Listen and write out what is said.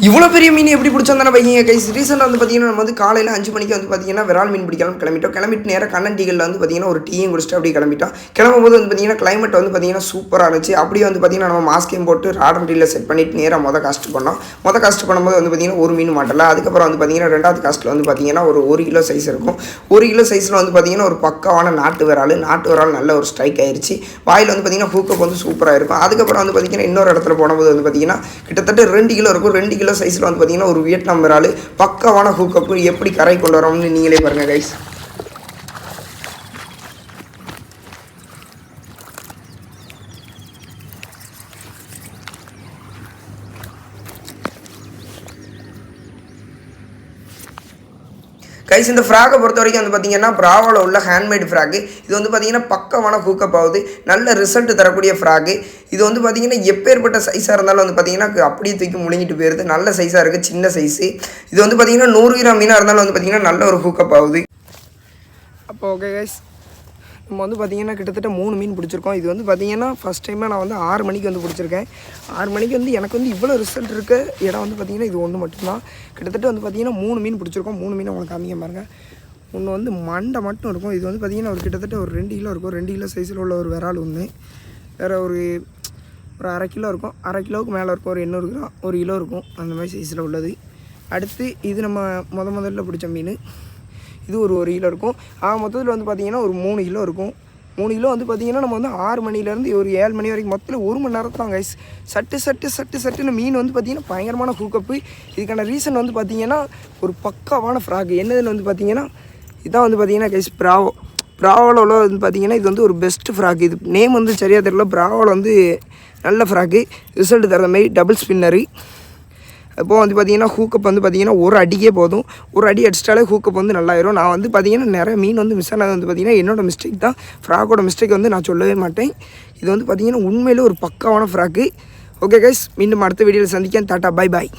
இவ்வளோ பெரிய மீன் எப்படி பிடிச்சோந்தானே பையங்க கைஸ். ரீசெண்டாக வந்து பார்த்தீங்கன்னா நம்ம வந்து காலையில் 5 மணிக்கு வந்து பார்த்தீங்கன்னா விரால் மீன் பிடிக்கலாம் கிளம்பிட்டு நேராக கண்ணன் டீகளில் வந்து பார்த்தீங்கன்னா ஒரு டீயும் குடிச்சிட்டு அப்படியே கிளம்பிட்டோம். கிளம்பும்போது வந்து பார்த்தீங்கன்னா கிளைமேட் வந்து பார்த்தீங்கன்னா சூப்பராக இருந்துச்சு. அப்படியே வந்து பார்த்தீங்கன்னா நம்ம மாஸ்கையும் போட்டு ராடன் டீலில் செட் பண்ணிட்டு நேராக காஸ்ட் பண்ணோம். காஸ்ட் பண்ணும்போது வந்து பார்த்தீங்கன்னா ஒரு மீன் மாட்டல. அதுக்கப்புறம் வந்து பார்த்தீங்கன்னா ரெண்டாவது காஸ்ட்டில் வந்து பார்த்தீங்கன்னா ஒரு கிலோ சைஸ் இருக்கும். 1 கிலோ சைஸில் வந்து பார்த்தீங்கன்னா ஒரு பக்காவான நாட்டு விரால் நல்ல ஒரு ஸ்ட்ரைக் ஆயிடுச்சு. வாயில் வந்து பார்த்தீங்கன்னா ஹூக்கப் வந்து சூப்பராக இருக்கும். அதுக்கப்புறம் வந்து பார்த்தீங்கன்னா இன்னொரு இடத்துல போனபோது வந்து பார்த்தீங்கன்னா கிட்டத்தட்ட 2 கிலோ இருக்கும். 2 கிலோ சைஸில் வந்து பார்த்தீங்கன்னா ஒரு வியட்நாம் விரால் பக்காவான ஹூக்கப்பு எப்படி கரை கொண்டு வரோம்னு நீங்களே பாருங்கள் கைஸ். கைஸ் இந்த ஃப்ராகை பொறுத்த வரைக்கும் வந்து பார்த்தீங்கன்னா பிராவோவில் உள்ள ஹேண்ட்மேட் ஃப்ராகு. இது வந்து பார்த்தீங்கன்னா பக்கமான ஹூக்கப் ஆகுது. நல்ல ரிசல்ட் தரக்கூடிய ஃப்ராகு. இது வந்து பார்த்தீங்கன்னா எப்பேற்பட்ட சைஸாக இருந்தாலும் வந்து பார்த்தீங்கன்னா அப்படியே தூக்கி முழுங்கிட்டு போயிடுது. நல்ல சைஸாக இருக்குது, சின்ன சைஸு. இது வந்து பார்த்தீங்கன்னா 100 கிராம் மீனாக இருந்தாலும் வந்து பார்த்தீங்கன்னா நல்ல ஒரு ஹூக்கப் ஆகுது. அப்போ ஓகே கைஸ், நம்ம வந்து பார்த்திங்கன்னா கிட்டத்தட்ட 3 மீன் பிடிச்சிருக்கோம். இது வந்து பார்த்திங்கன்னா ஃபஸ்ட் டைமாக நான் வந்து 6 மணிக்கு வந்து பிடிச்சிருக்கேன். 6 மணிக்கு வந்து எனக்கு வந்து இவ்வளோ ரிசல்ட் இருக்க இடம் வந்து பார்த்திங்கன்னா இது ஒன்று மட்டும்தான். கிட்டத்தட்ட வந்து பார்த்திங்கன்னா 3 மீன் பிடிச்சிருக்கோம். 3 மீன் உங்களுக்கு காமிக்க பாருங்கள். ஒன்று வந்து மண்டை மட்டும் இருக்கும். இது வந்து பார்த்திங்கன்னா ஒரு கிட்டத்தட்ட ஒரு 2 கிலோ இருக்கும். 2 கிலோ சைஸில் உள்ள ஒரு விரால் ஒன்று. வேறு ஒரு 1/2 கிலோ இருக்கும். 1/2 கிலோவுக்கு மேலே இருக்கும். ஒரு 800 கிராம் 1 கிலோ இருக்கும். அந்த மாதிரி சைஸில் உள்ளது. அடுத்து இது நம்ம முதல்ல பிடிச்ச மீன். இது ஒரு 1 கிலோ இருக்கும். மொத்தத்தில் வந்து பார்த்திங்கன்னா ஒரு 3 கிலோ இருக்கும். 3 கிலோ வந்து பார்த்திங்கன்னா நம்ம வந்து 6 மணிலேருந்து ஒரு 7 மணி வரைக்கும் மொத்தத்தில் 1 மணி நேரம் தான் கைஸ். சட்டுன்னு மீன் வந்து பார்த்திங்கன்னா பயங்கரமான ஹூக்கப்பு. இதுக்கான ரீசன் வந்து பார்த்திங்கன்னா ஒரு பக்காவான ஃப்ராக். என்னதுன்னு வந்து பார்த்திங்கன்னா இதான் வந்து பார்த்திங்கன்னா கைஸ் பிராவோவில் உள்ள வந்து பார்த்திங்கன்னா இது வந்து ஒரு பெஸ்ட்டு ஃப்ராக். இது நேம் வந்து சரியாக தெரியல. பிராவோவில் வந்து நல்ல ஃப்ராக்கு, ரிசல்ட் தர மாதிரி டபுள் ஸ்பின்னரு. அப்போது வந்து பார்த்திங்கன்னா ஹூக்கப் வந்து பார்த்திங்கன்னா ஒரு அடிக்கே போதும். ஒரு அடி அடிச்சிட்டாலே ஹூக்கப் வந்து நல்லாயிரும். நான் வந்து பார்த்திங்கன்னா நிறைய மீன் வந்து மிஸ் ஆனது வந்து பார்த்திங்கன்னா என்னோடய மிஸ்டேக் தான். ஃப்ராக்கோட மிஸ்டேக் வந்து நான் சொல்லவே மாட்டேன். இது வந்து பார்த்திங்கன்னா உண்மையிலே ஒரு பக்காவான ஃப்ராக்கு. ஓகே கைஸ், மீண்டும் அடுத்த வீடியோவில் சந்திக்கேன். Tata, bye bye.